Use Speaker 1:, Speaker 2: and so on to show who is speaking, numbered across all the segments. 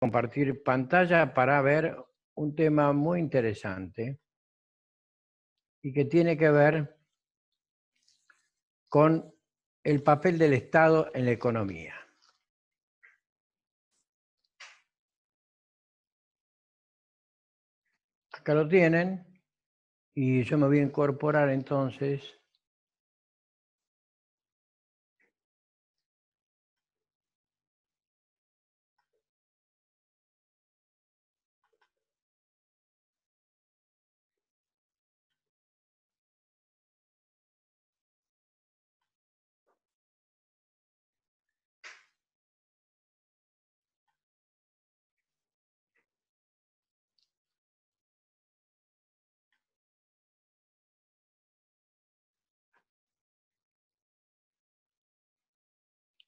Speaker 1: Compartir pantalla para ver un tema muy interesante y que tiene que ver con el papel del Estado en la economía. Acá lo tienen y yo me voy a incorporar entonces.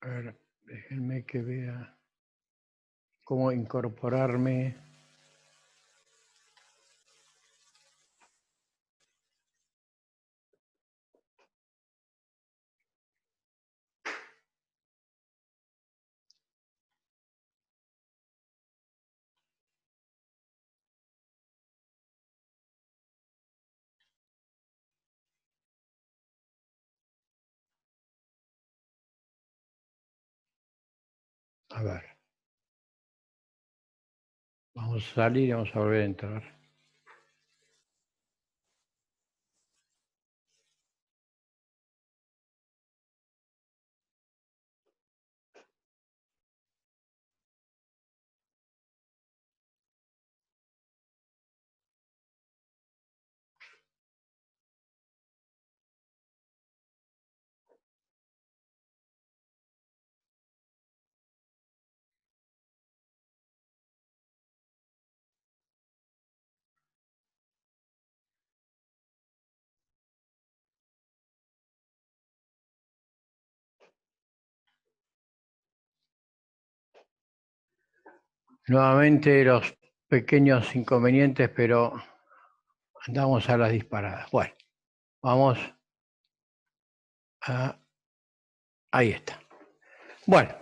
Speaker 1: A ver, déjenme que vea cómo incorporarme. A ver, vamos a salir y vamos a volver a entrar. Nuevamente los pequeños inconvenientes, pero andamos a las disparadas. Bueno, vamos a... Ahí está. Bueno,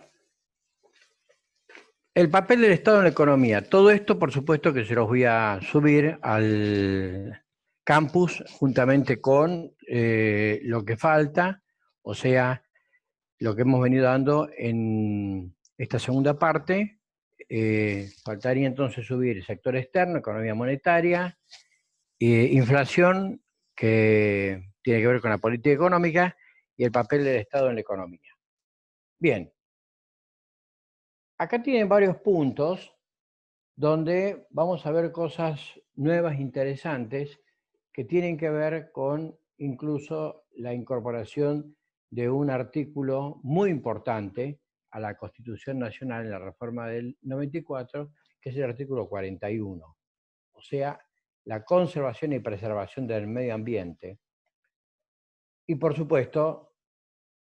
Speaker 1: el papel del Estado en la economía. Todo esto, por supuesto, que se los voy a subir al campus juntamente con lo que falta, o sea, lo que hemos venido dando en esta segunda parte. Faltaría entonces subir el sector externo, economía monetaria, inflación, que tiene que ver con la política económica, y el papel del Estado en la economía. Bien, acá tienen varios puntos donde vamos a ver cosas nuevas, interesantes, que tienen que ver con incluso la incorporación de un artículo muy importante a la Constitución Nacional en la reforma del 94, que es el artículo 41, o sea, la conservación y preservación del medio ambiente y, por supuesto,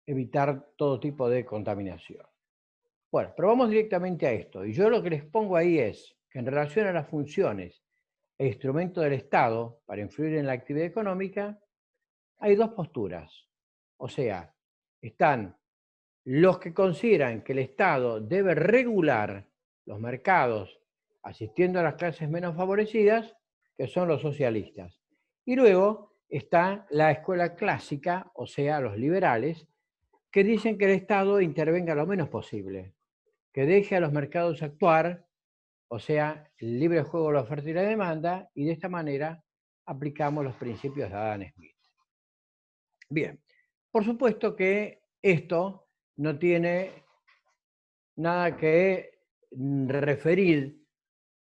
Speaker 1: evitar todo tipo de contaminación. Bueno, pero vamos directamente a esto. Y yo lo que les pongo ahí es que en relación a las funciones e instrumentos del Estado para influir en la actividad económica, hay dos posturas. O sea, están los que consideran que el Estado debe regular los mercados asistiendo a las clases menos favorecidas, que son los socialistas. Y luego está la escuela clásica, o sea, los liberales, que dicen que el Estado intervenga lo menos posible, que deje a los mercados actuar, o sea, el libre juego de la oferta y la demanda, y de esta manera aplicamos los principios de Adam Smith. Bien, por supuesto que esto no tiene nada que referir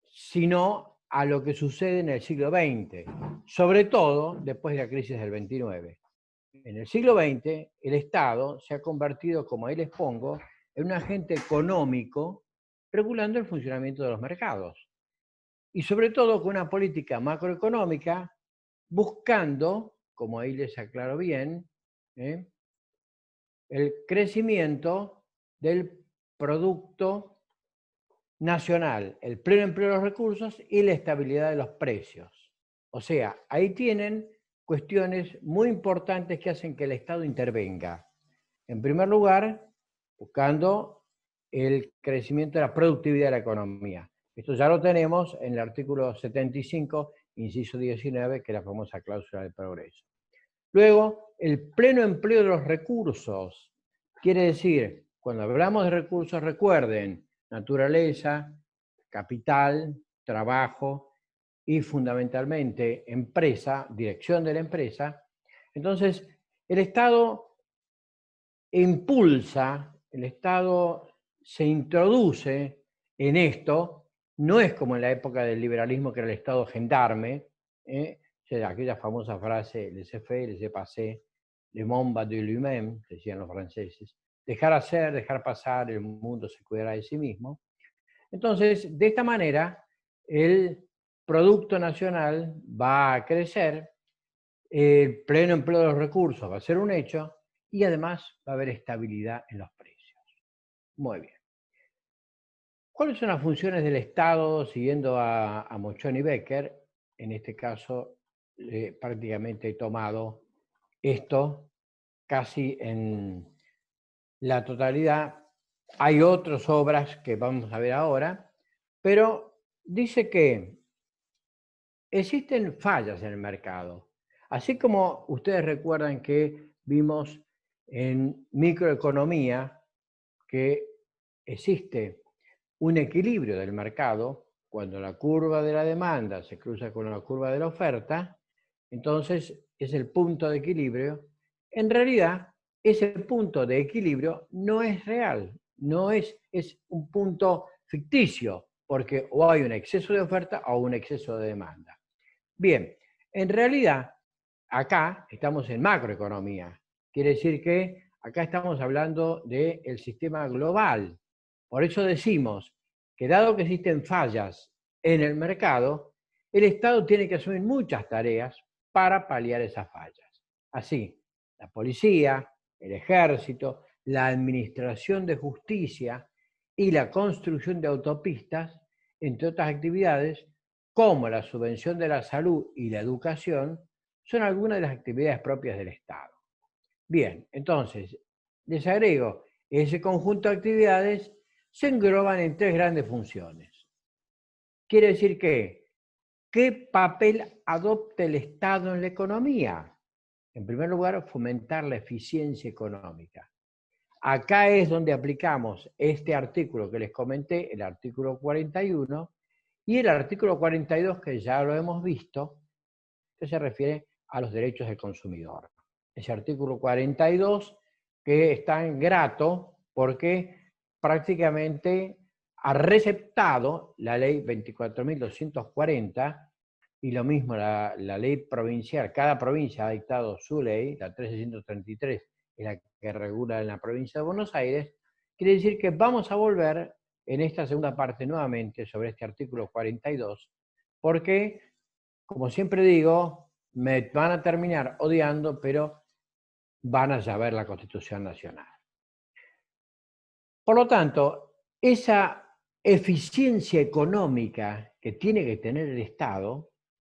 Speaker 1: sino a lo que sucede en el siglo XX, sobre todo después de la crisis del 29. En el siglo XX, el Estado se ha convertido, como ahí les pongo, en un agente económico regulando el funcionamiento de los mercados. Y sobre todo con una política macroeconómica buscando, como ahí les aclaro bien, el crecimiento del Producto Nacional, el pleno empleo de los recursos y la estabilidad de los precios. O sea, ahí tienen cuestiones muy importantes que hacen que el Estado intervenga. En primer lugar, buscando el crecimiento de la productividad de la economía. Esto ya lo tenemos en el artículo 75, inciso 19, que es la famosa cláusula del progreso. Luego, el pleno empleo de los recursos. Quiere decir, cuando hablamos de recursos, recuerden, naturaleza, capital, trabajo y fundamentalmente empresa, dirección de la empresa. Entonces, el Estado impulsa, el Estado se introduce en esto, no es como en la época del liberalismo que era el Estado gendarme, aquella famosa frase, laissez-faire, laissez-passer, le monde va de lui-même, decían los franceses, dejar hacer, dejar pasar, el mundo se cuidará de sí mismo. Entonces, de esta manera, el Producto Nacional va a crecer, el pleno empleo de los recursos va a ser un hecho y además va a haber estabilidad en los precios. Muy bien. ¿Cuáles son las funciones del Estado siguiendo a Mochon y Becker? En este caso, prácticamente he tomado esto casi en la totalidad. Hay otras obras que vamos a ver ahora, pero dice que existen fallas en el mercado. Así como ustedes recuerdan que vimos en microeconomía que existe un equilibrio del mercado, cuando la curva de la demanda se cruza con la curva de la oferta, entonces es el punto de equilibrio. En realidad, ese punto de equilibrio no es real, es un punto ficticio, porque o hay un exceso de oferta o un exceso de demanda. Bien, en realidad, acá estamos en macroeconomía. Quiere decir que acá estamos hablando del sistema global. Por eso decimos que dado que existen fallas en el mercado, el Estado tiene que asumir muchas tareas para paliar esas fallas. Así, la policía, el ejército, la administración de justicia y la construcción de autopistas, entre otras actividades, como la subvención de la salud y la educación, son algunas de las actividades propias del Estado. Bien, entonces, les agrego, ese conjunto de actividades se engloban en tres grandes funciones. Quiere decir que, ¿qué papel adopta el Estado en la economía? En primer lugar, fomentar la eficiencia económica. Acá es donde aplicamos este artículo que les comenté, el artículo 41, y el artículo 42, que ya lo hemos visto, que se refiere a los derechos del consumidor. Ese artículo 42 que es tan grato porque prácticamente ha receptado la ley 24.240 y lo mismo la ley provincial. Cada provincia ha dictado su ley, la 13633 es la que regula en la provincia de Buenos Aires. Quiere decir que vamos a volver en esta segunda parte nuevamente sobre este artículo 42, porque, como siempre digo, me van a terminar odiando, pero van a saber la Constitución Nacional. Por lo tanto, esa eficiencia económica que tiene que tener el Estado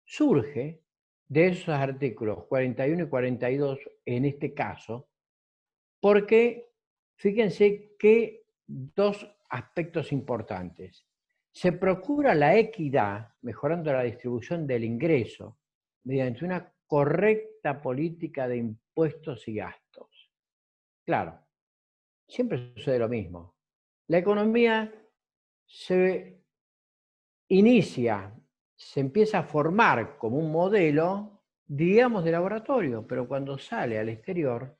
Speaker 1: surge de esos artículos 41 y 42 en este caso, porque fíjense que dos aspectos importantes. Se procura la equidad, mejorando la distribución del ingreso, mediante una correcta política de impuestos y gastos. Claro, siempre sucede lo mismo. La economía se inicia, se empieza a formar como un modelo, digamos, de laboratorio, pero cuando sale al exterior,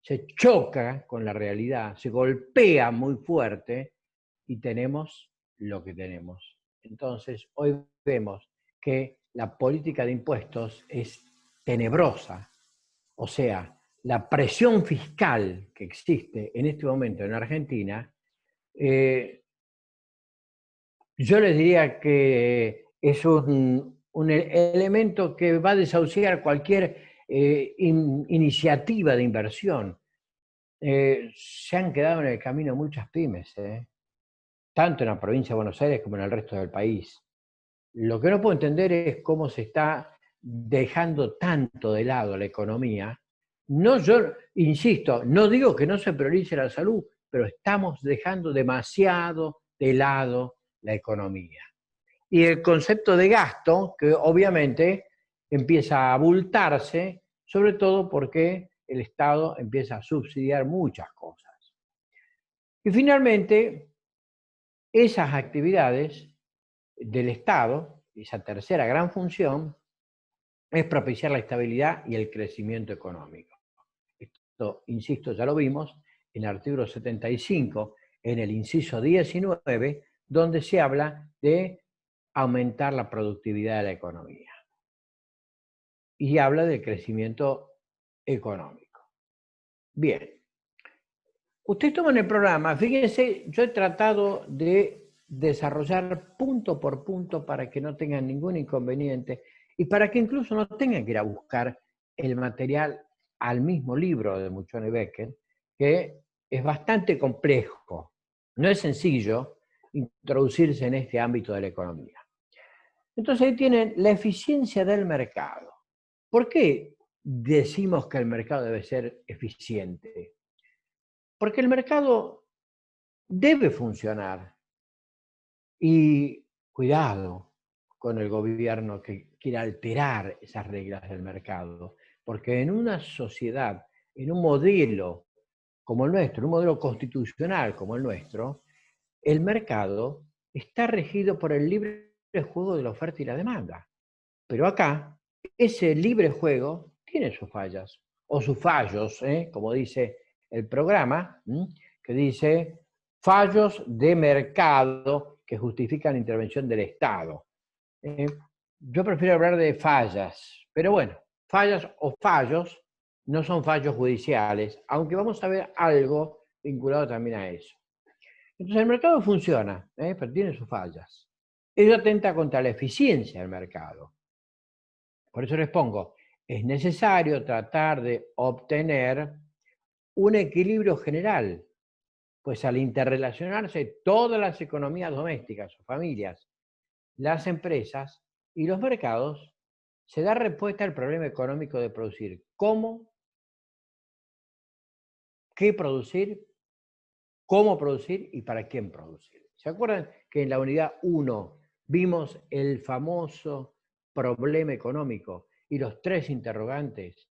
Speaker 1: se choca con la realidad, se golpea muy fuerte y tenemos lo que tenemos. Entonces, hoy vemos que la política de impuestos es tenebrosa. O sea, la presión fiscal que existe en este momento en Argentina, yo les diría que es un elemento que va a desahuciar cualquier iniciativa de inversión. Se han quedado en el camino muchas pymes, tanto en la provincia de Buenos Aires como en el resto del país. Lo que no puedo entender es cómo se está dejando tanto de lado la economía. No, yo insisto, no digo que no se priorice la salud, pero estamos dejando demasiado de lado la economía. Y el concepto de gasto, que obviamente empieza a abultarse, sobre todo porque el Estado empieza a subsidiar muchas cosas. Y finalmente, esas actividades del Estado, esa tercera gran función, es propiciar la estabilidad y el crecimiento económico. Esto, insisto, ya lo vimos en el artículo 75, en el inciso 19, donde se habla de aumentar la productividad de la economía. Y habla del crecimiento económico. Bien. Usted toma en el programa, fíjense, yo he tratado de desarrollar punto por punto para que no tengan ningún inconveniente y para que incluso no tengan que ir a buscar el material al mismo libro de Muchón y Becker, que es bastante complejo. No es sencillo introducirse en este ámbito de la economía. Entonces ahí tienen la eficiencia del mercado. ¿Por qué decimos que el mercado debe ser eficiente? Porque el mercado debe funcionar. Y cuidado con el gobierno que quiera alterar esas reglas del mercado, porque en una sociedad, en un modelo como el nuestro, un modelo constitucional como el nuestro, el mercado está regido por el libre juego de la oferta y la demanda. Pero acá, ese libre juego tiene sus fallas, o sus fallos, como dice el programa, que dice fallos de mercado que justifican la intervención del Estado. Yo prefiero hablar de fallas, pero bueno, fallas o fallos no son fallos judiciales, aunque vamos a ver algo vinculado también a eso. Entonces el mercado funciona, pero tiene sus fallas. Ello atenta contra la eficiencia del mercado. Por eso les pongo, es necesario tratar de obtener un equilibrio general, pues al interrelacionarse todas las economías domésticas o familias, las empresas y los mercados, se da respuesta al problema económico de producir. ¿Cómo? ¿Qué producir? ¿Cómo producir? ¿Y para quién producir? ¿Se acuerdan que en la unidad 1 vimos el famoso problema económico y los tres interrogantes?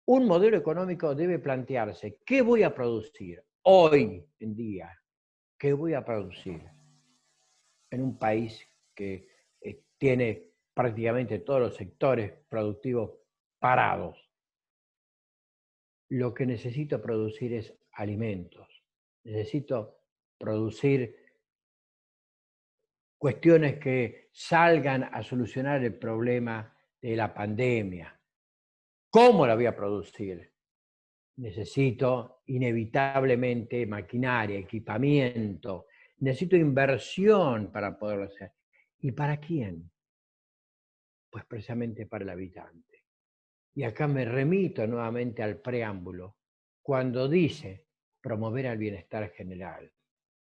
Speaker 1: Un modelo económico debe plantearse, ¿qué voy a producir hoy en día? ¿Qué voy a producir en un país que tiene prácticamente todos los sectores productivos parados? Lo que necesito producir es alimentos. Necesito producir cuestiones que salgan a solucionar el problema de la pandemia. ¿Cómo la voy a producir? Necesito inevitablemente maquinaria, equipamiento, necesito inversión para poderlo hacer. ¿Y para quién? Pues precisamente para el habitante. Y acá me remito nuevamente al preámbulo, cuando dice promover el bienestar general,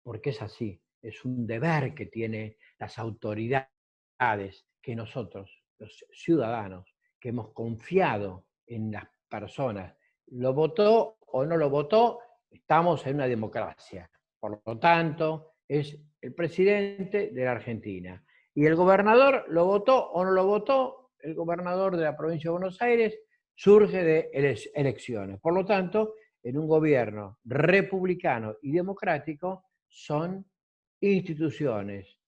Speaker 1: porque es así, es un deber que tienen las autoridades, que nosotros, los ciudadanos, que hemos confiado en las personas, lo votó o no lo votó, estamos en una democracia. Por lo tanto, es el presidente de la Argentina. Y el gobernador lo votó o no lo votó, el gobernador de la provincia de Buenos Aires surge de elecciones. Por lo tanto, en un gobierno republicano y democrático son instituciones,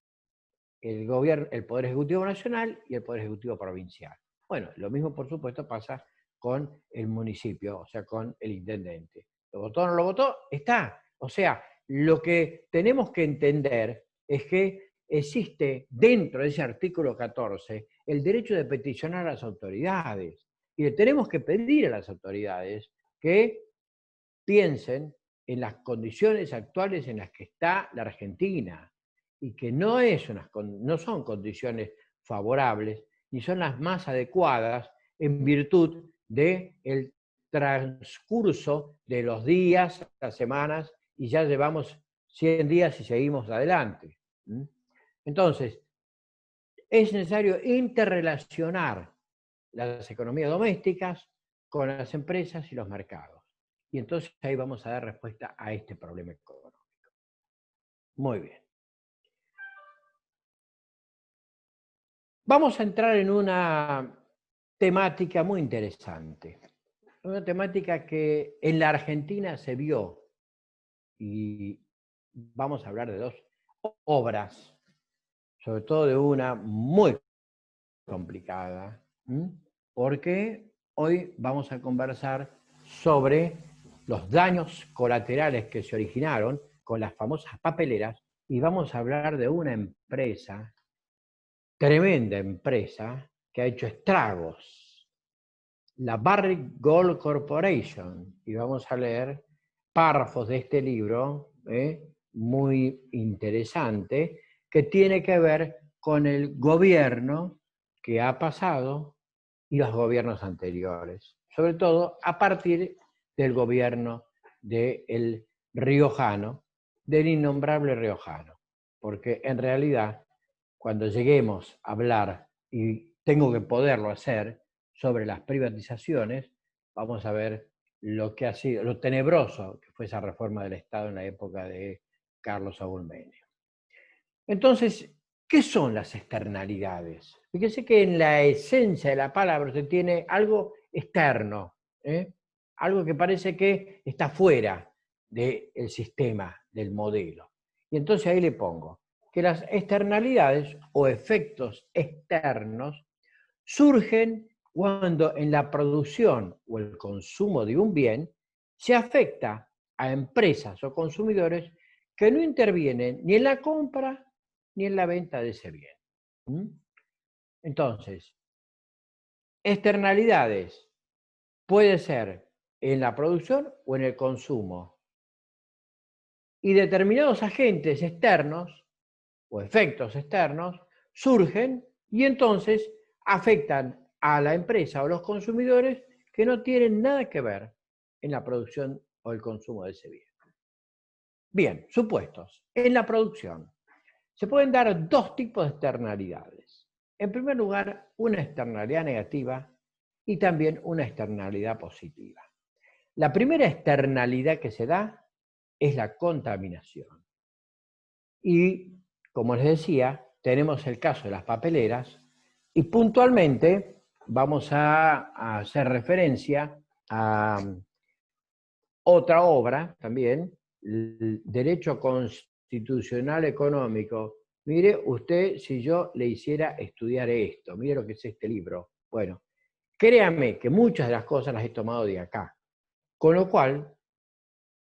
Speaker 1: el gobierno, el Poder Ejecutivo Nacional y el Poder Ejecutivo Provincial. Bueno, lo mismo por supuesto pasa con el municipio, o sea, con el intendente. ¿Lo votó o no lo votó? Está. O sea, lo que tenemos que entender es que existe dentro de ese artículo 14 el derecho de peticionar a las autoridades. Y le tenemos que pedir a las autoridades que piensen en las condiciones actuales en las que está la Argentina y que no son condiciones favorables ni son las más adecuadas en virtud del transcurso de los días, las semanas, y ya llevamos 100 días y seguimos adelante. Entonces, es necesario interrelacionar las economías domésticas con las empresas y los mercados. Y entonces ahí vamos a dar respuesta a este problema económico. Muy bien. Vamos a entrar en una temática muy interesante. Una temática que en la Argentina se vio, y vamos a hablar de dos obras, sobre todo de una muy complicada, porque hoy vamos a conversar sobre los daños colaterales que se originaron con las famosas papeleras, y vamos a hablar de una empresa, tremenda empresa, que ha hecho estragos, la Barrick Gold Corporation, y vamos a leer párrafos de este libro, muy interesante, que tiene que ver con el gobierno que ha pasado y los gobiernos anteriores, sobre todo a partir del gobierno del riojano, del innombrable riojano, porque en realidad cuando lleguemos a hablar, y tengo que poderlo hacer, sobre las privatizaciones, vamos a ver lo que ha sido, lo tenebroso que fue esa reforma del Estado en la época de Carlos Saúl Menem. Entonces, ¿qué son las externalidades? Fíjese que en la esencia de la palabra se tiene algo externo, algo que parece que está fuera del sistema, del modelo. Y entonces ahí le pongo que las externalidades o efectos externos surgen cuando en la producción o el consumo de un bien se afecta a empresas o consumidores que no intervienen ni en la compra ni en la venta de ese bien. Entonces, externalidades puede ser en la producción o en el consumo. Y determinados agentes externos o efectos externos surgen y entonces afectan a la empresa o los consumidores que no tienen nada que ver en la producción o el consumo de ese bien. Bien, supuestos. En la producción se pueden dar dos tipos de externalidades. En primer lugar, una externalidad negativa y también una externalidad positiva. La primera externalidad que se da es la contaminación. Y, como les decía, tenemos el caso de las papeleras y puntualmente vamos a hacer referencia a otra obra también, el Derecho Constitucional Económico. Mire usted si yo le hiciera estudiar esto, mire lo que es este libro. Bueno, créame que muchas de las cosas las he tomado de acá, con lo cual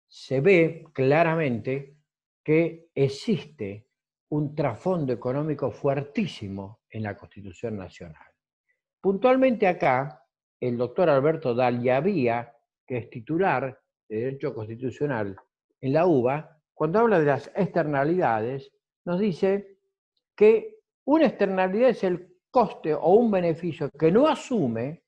Speaker 1: se ve claramente que existe un trasfondo económico fuertísimo en la Constitución Nacional. Puntualmente acá, el doctor Alberto Dallavía, que es titular de Derecho Constitucional en la UBA, cuando habla de las externalidades, nos dice que una externalidad es el coste o un beneficio que no asume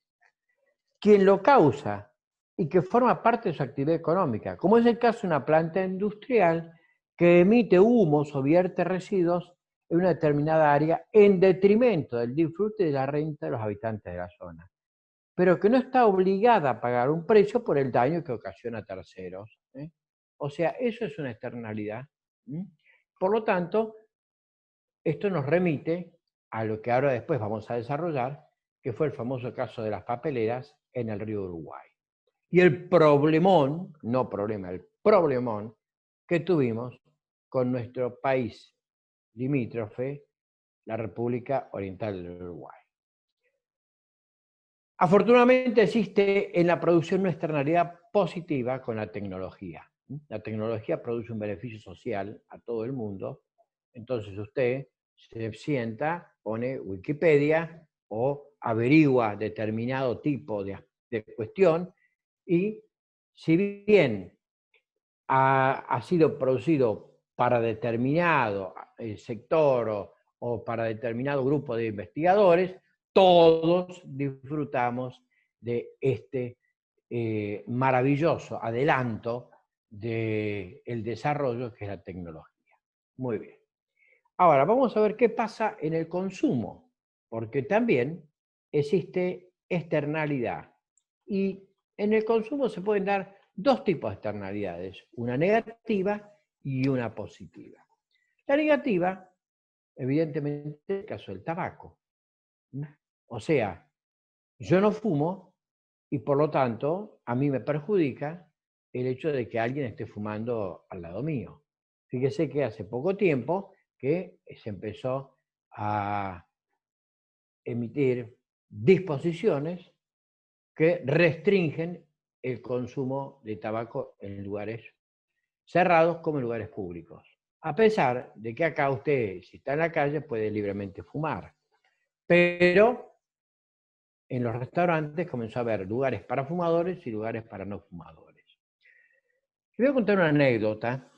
Speaker 1: quien lo causa y que forma parte de su actividad económica, como es el caso de una planta industrial que emite humos o vierte residuos en una determinada área en detrimento del disfrute de la renta de los habitantes de la zona, pero que no está obligada a pagar un precio por el daño que ocasiona a terceros. O sea, eso es una externalidad. Por lo tanto, esto nos remite a lo que ahora después vamos a desarrollar, que fue el famoso caso de las papeleras en el río Uruguay. Y el problemón, no problema, el problemón que tuvimos con nuestro país limítrofe, la República Oriental del Uruguay. Afortunadamente existe en la producción una externalidad positiva con la tecnología. La tecnología produce un beneficio social a todo el mundo, entonces usted se sienta, pone Wikipedia o averigua determinado tipo de cuestión y si bien ha sido producido para determinado sector o para determinado grupo de investigadores, todos disfrutamos de este maravilloso adelanto del desarrollo que es la tecnología. Muy bien. Ahora, vamos a ver qué pasa en el consumo, porque también existe externalidad. Y en el consumo se pueden dar dos tipos de externalidades, una negativa y una positiva. La negativa, evidentemente, es el caso del tabaco. O sea, yo no fumo y por lo tanto a mí me perjudica el hecho de que alguien esté fumando al lado mío. Fíjese que hace poco tiempo que se empezó a emitir disposiciones que restringen el consumo de tabaco en lugares cerrados como en lugares públicos. A pesar de que acá usted, si está en la calle, puede libremente fumar. Pero en los restaurantes comenzó a haber lugares para fumadores y lugares para no fumadores. Le voy a contar una anécdota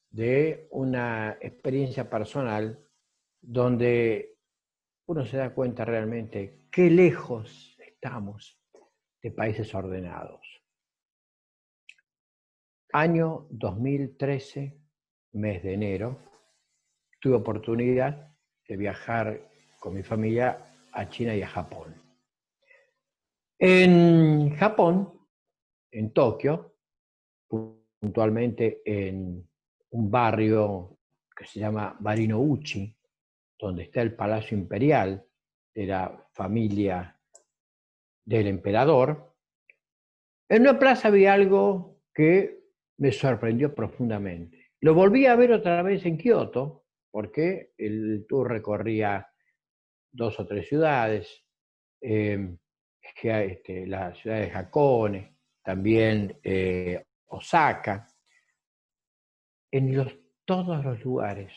Speaker 1: de una experiencia personal donde uno se da cuenta realmente qué lejos estamos de países ordenados. Año 2013, mes de enero, tuve oportunidad de viajar con mi familia a China y a Japón. En Japón, en Tokio, puntualmente en un barrio que se llama Barinouchi, donde está el Palacio Imperial de la familia del emperador, en una plaza vi algo que me sorprendió profundamente. Lo volví a ver otra vez en Kioto, porque el tour recorría 2 o 3 ciudades, la ciudad de Hakone, también Osaka. En todos los lugares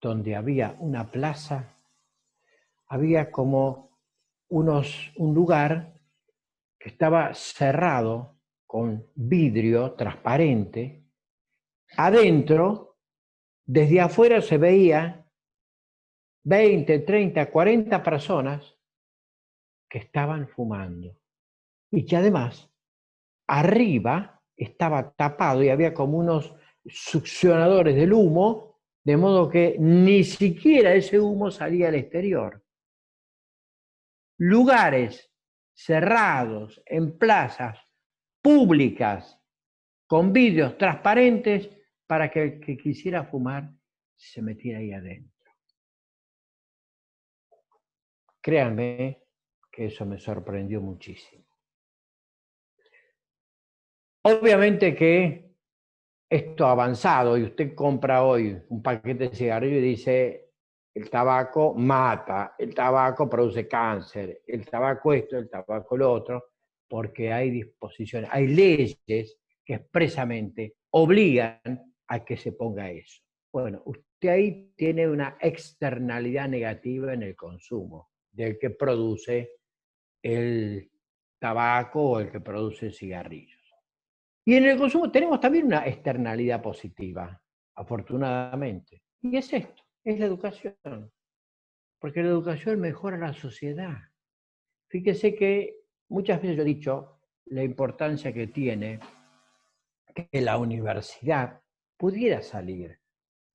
Speaker 1: donde había una plaza, había como un lugar que estaba cerrado con vidrio transparente. Adentro, desde afuera se veía 20, 30, 40 personas que estaban fumando. Y que además, arriba estaba tapado y había como unos succionadores del humo, de modo que ni siquiera ese humo salía al exterior. Lugares cerrados en plazas públicas con vidrios transparentes para que el que quisiera fumar se metiera ahí adentro. Créanme que eso me sorprendió muchísimo. Obviamente que esto ha avanzado y usted compra hoy un paquete de cigarrillos y dice el tabaco mata, el tabaco produce cáncer, el tabaco esto, el tabaco lo otro, porque hay disposiciones, hay leyes que expresamente obligan a que se ponga eso. Bueno, usted ahí tiene una externalidad negativa en el consumo del que produce el tabaco o el que produce cigarrillos. Y en el consumo tenemos también una externalidad positiva, afortunadamente. Y es esto, es la educación. Porque la educación mejora la sociedad. Fíjese que muchas veces yo he dicho la importancia que tiene que la universidad pudiera salir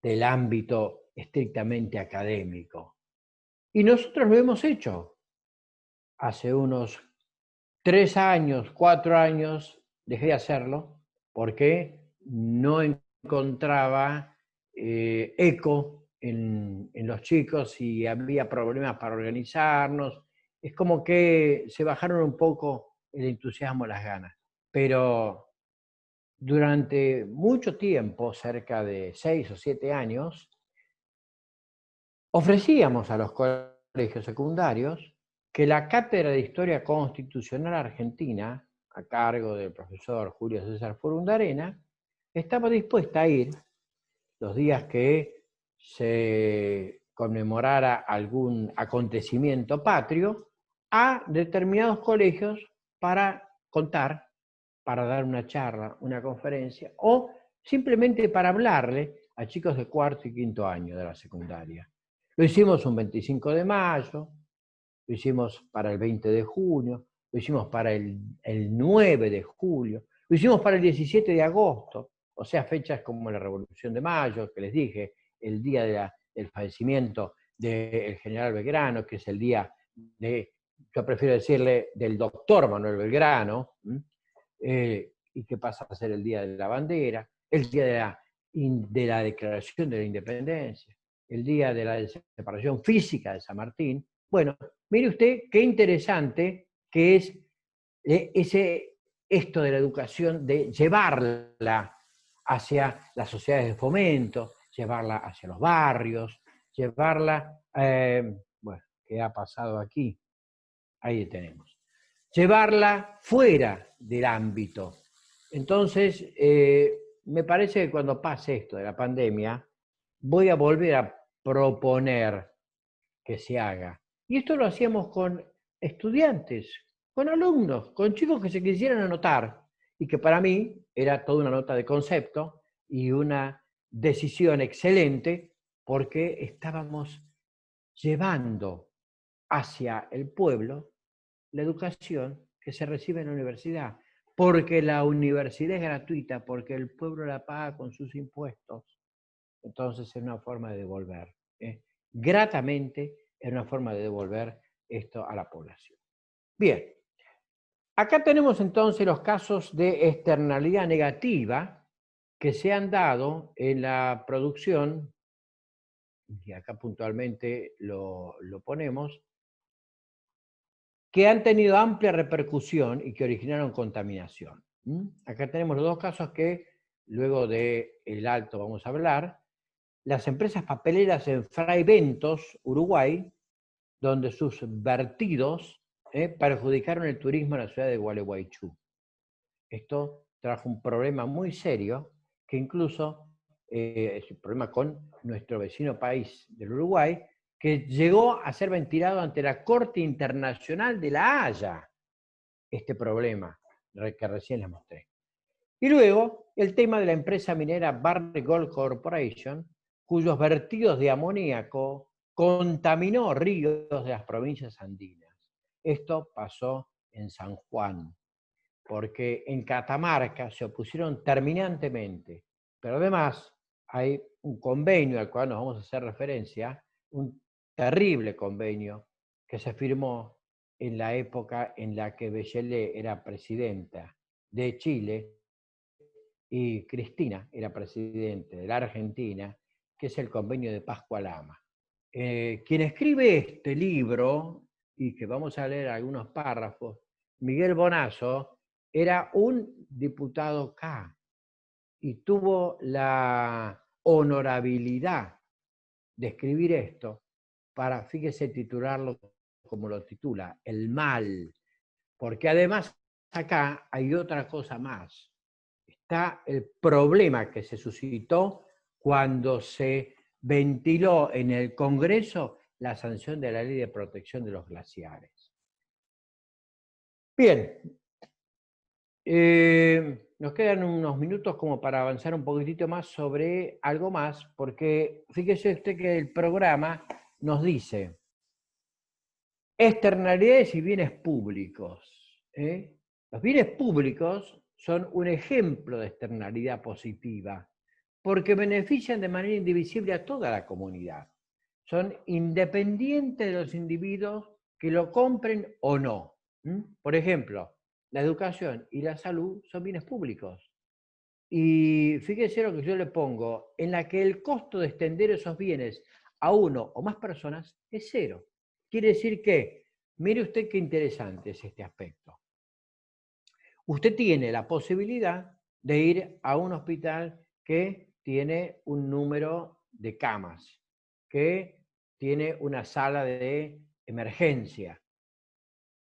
Speaker 1: del ámbito estrictamente académico. Y nosotros lo hemos hecho. Hace unos 3 años, 4 años, dejé de hacerlo porque no encontraba eco en los chicos y había problemas para organizarnos. Es como que se bajaron un poco el entusiasmo, las ganas. Pero durante mucho tiempo, cerca de 6 o 7 años, ofrecíamos a los colegios secundarios que la Cátedra de Historia Constitucional Argentina, a cargo del profesor Julio César Furundarena, estaba dispuesta a ir los días que se conmemorara algún acontecimiento patrio a determinados colegios para contar, para dar una charla, una conferencia, o simplemente para hablarle a chicos de 4º y 5º año de la secundaria. Lo hicimos un 25 de mayo, lo hicimos para el 20 de junio, lo hicimos para el 9 de julio, lo hicimos para el 17 de agosto, o sea, fechas como la Revolución de Mayo, que les dije, el día del fallecimiento del general Belgrano, que es el día yo prefiero decirle del doctor Manuel Belgrano, y que pasa a ser el Día de la Bandera, el Día de la Declaración de la Independencia, el Día de la Separación Física de San Martín. Bueno, mire usted qué interesante que es esto de la educación, de llevarla hacia las sociedades de fomento, llevarla hacia los barrios, llevarla, bueno, ¿qué ha pasado aquí? Ahí tenemos. Llevarla fuera del ámbito. Entonces, me parece que cuando pase esto de la pandemia, voy a volver a proponer que se haga. Y esto lo hacíamos con estudiantes, con alumnos, con chicos que se quisieran anotar, y que para mí era toda una nota de concepto y una decisión excelente, porque estábamos llevando hacia el pueblo la educación que se recibe en la universidad, porque la universidad es gratuita, porque el pueblo la paga con sus impuestos. Entonces es una forma de devolver, gratamente es una forma de devolver esto a la población. Bien, acá tenemos entonces los casos de externalidad negativa que se han dado en la producción, y acá puntualmente lo ponemos, que han tenido amplia repercusión y que originaron contaminación. Acá tenemos los dos casos que luego del alto vamos a hablar. Las empresas papeleras en Fray Bentos, Uruguay, donde sus vertidos perjudicaron el turismo en la ciudad de Gualeguaychú. Esto trajo un problema muy serio, que incluso es un problema con nuestro vecino país del Uruguay, que llegó a ser ventilado ante la Corte Internacional de La Haya, este problema que recién les mostré. Y luego el tema de la empresa minera Barrick Gold Corporation, cuyos vertidos de amoníaco contaminó ríos de las provincias andinas. Esto pasó en San Juan, porque en Catamarca se opusieron terminantemente, pero además hay un convenio al cual nos vamos a hacer referencia, un terrible convenio que se firmó en la época en la que Bachelet era presidenta de Chile y Cristina era presidente de la Argentina, que es el convenio de Pascua Lama. Quien escribe este libro, y que vamos a leer algunos párrafos, Miguel Bonazo, era un diputado K y tuvo la honorabilidad de escribir esto para, fíjese, titularlo como lo titula, El mal, porque además acá hay otra cosa más. Está el problema que se suscitó cuando se ventiló en el Congreso la sanción de la Ley de Protección de los Glaciares. Bien, nos quedan unos minutos como para avanzar un poquitito más sobre algo más, porque fíjese usted que el programa nos dice externalidades y bienes públicos. Los bienes públicos son un ejemplo de externalidad positiva, porque benefician de manera indivisible a toda la comunidad. Son independientes de los individuos que lo compren o no. Por ejemplo, la educación y la salud son bienes públicos. Y fíjese lo que yo le pongo, en la que el costo de extender esos bienes a uno o más personas es cero. Quiere decir que, mire usted qué interesante es este aspecto. Usted tiene la posibilidad de ir a un hospital que tiene un número de camas, que tiene una sala de emergencia.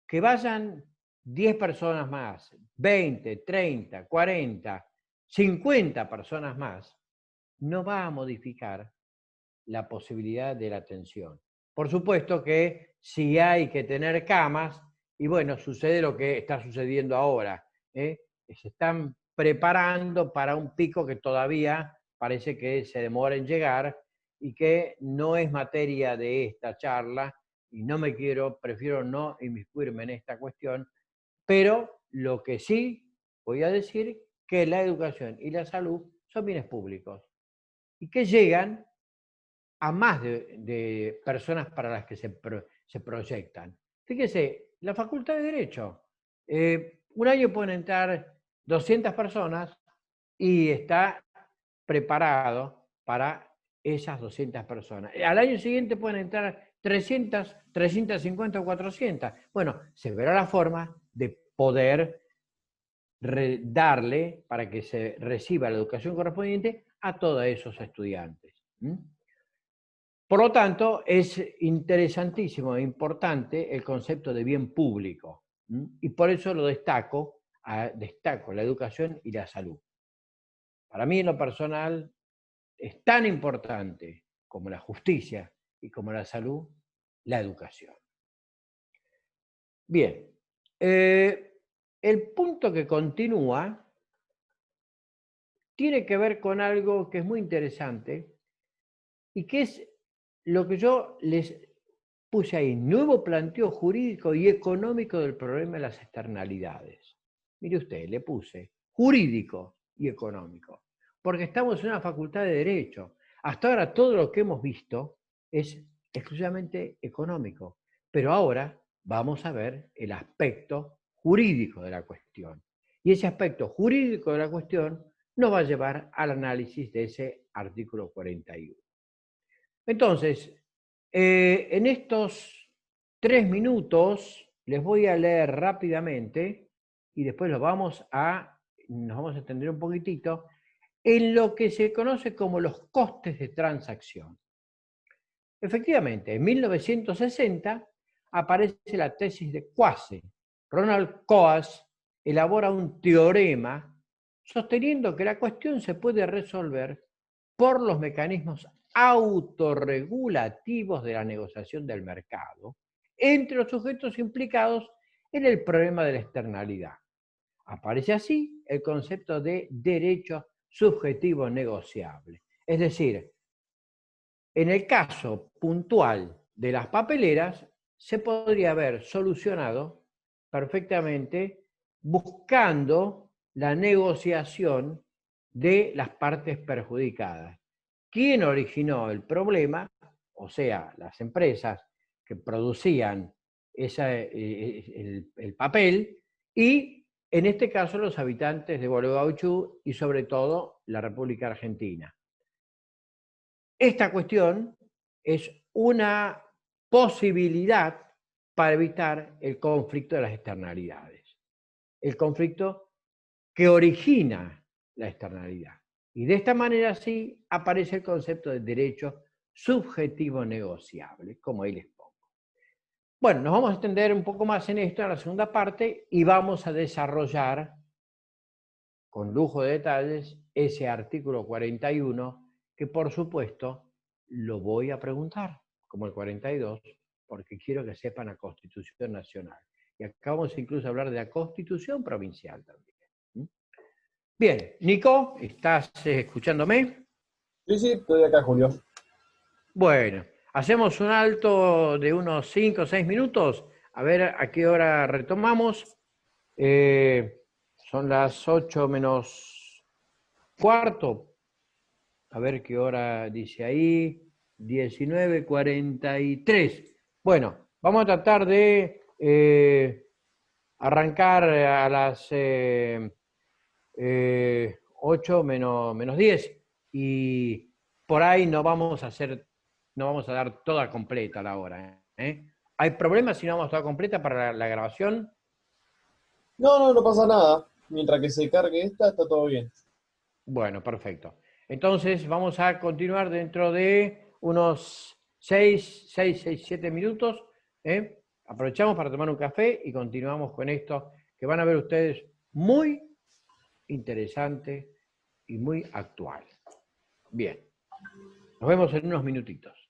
Speaker 1: Que vayan 10 personas más, 20, 30, 40, 50 personas más, no va a modificar la posibilidad de la atención. Por supuesto que si hay que tener camas, y bueno, sucede lo que está sucediendo ahora, se están preparando para un pico que todavía parece que se demora en llegar y que no es materia de esta charla, y prefiero no inmiscuirme en esta cuestión, pero lo que sí voy a decir que la educación y la salud son bienes públicos y que llegan a más de personas para las que se proyectan. Fíjese, la Facultad de Derecho, un año pueden entrar 200 personas y está preparado para esas 200 personas. Al año siguiente pueden entrar 300, 350 o 400. Bueno, se verá la forma de poder darle para que se reciba la educación correspondiente a todos esos estudiantes. Por lo tanto, es interesantísimo e importante el concepto de bien público. Y por eso lo destaco la educación y la salud. Para mí, en lo personal, es tan importante como la justicia y como la salud, la educación. Bien, el punto que continúa tiene que ver con algo que es muy interesante y que es lo que yo les puse ahí, nuevo planteo jurídico y económico del problema de las externalidades. Mire usted, le puse jurídico y económico, porque estamos en una facultad de Derecho. Hasta ahora todo lo que hemos visto es exclusivamente económico, pero ahora vamos a ver el aspecto jurídico de la cuestión. Y ese aspecto jurídico de la cuestión nos va a llevar al análisis de ese artículo 41. Entonces, en estos 3 minutos les voy a leer rápidamente y después nos vamos a extender un poquitito en lo que se conoce como los costes de transacción. Efectivamente, en 1960 aparece la tesis de Coase. Ronald Coase elabora un teorema sosteniendo que la cuestión se puede resolver por los mecanismos autorregulativos de la negociación del mercado entre los sujetos implicados en el problema de la externalidad. Aparece así el concepto de derecho subjetivo negociable. Es decir, en el caso puntual de las papeleras, se podría haber solucionado perfectamente buscando la negociación de las partes perjudicadas. ¿Quién originó el problema? O sea, las empresas que producían el papel y, en este caso, los habitantes de Gualeguaychú y, sobre todo, la República Argentina. Esta cuestión es una posibilidad para evitar el conflicto de las externalidades, el conflicto que origina la externalidad. Y de esta manera sí aparece el concepto de derecho subjetivo negociable, como ahí les pongo. Bueno, nos vamos a extender un poco más en esto en la segunda parte y vamos a desarrollar con lujo de detalles ese artículo 41 que por supuesto lo voy a preguntar, como el 42, porque quiero que sepan la Constitución Nacional. Y acá vamos incluso a hablar de la Constitución Provincial también. Bien, Nico, ¿estás escuchándome?
Speaker 2: Sí, sí, estoy acá, Julio.
Speaker 1: Bueno, hacemos un alto de unos 5 o 6 minutos, a ver a qué hora retomamos. Son las 8 menos cuarto. A ver qué hora dice ahí. 19:43. Bueno, vamos a tratar de arrancar a las 8 menos 10 y por ahí no vamos a dar toda completa la hora. ¿Hay problemas si no vamos a toda completa para la grabación?
Speaker 2: No, no, no pasa nada. Mientras que se cargue esta, está todo bien.
Speaker 1: Bueno, perfecto. Entonces vamos a continuar dentro de unos 6, 7 minutos. Aprovechamos para tomar un café y continuamos con esto que van a ver ustedes muy interesante y muy actual. Bien, nos vemos en unos minutitos.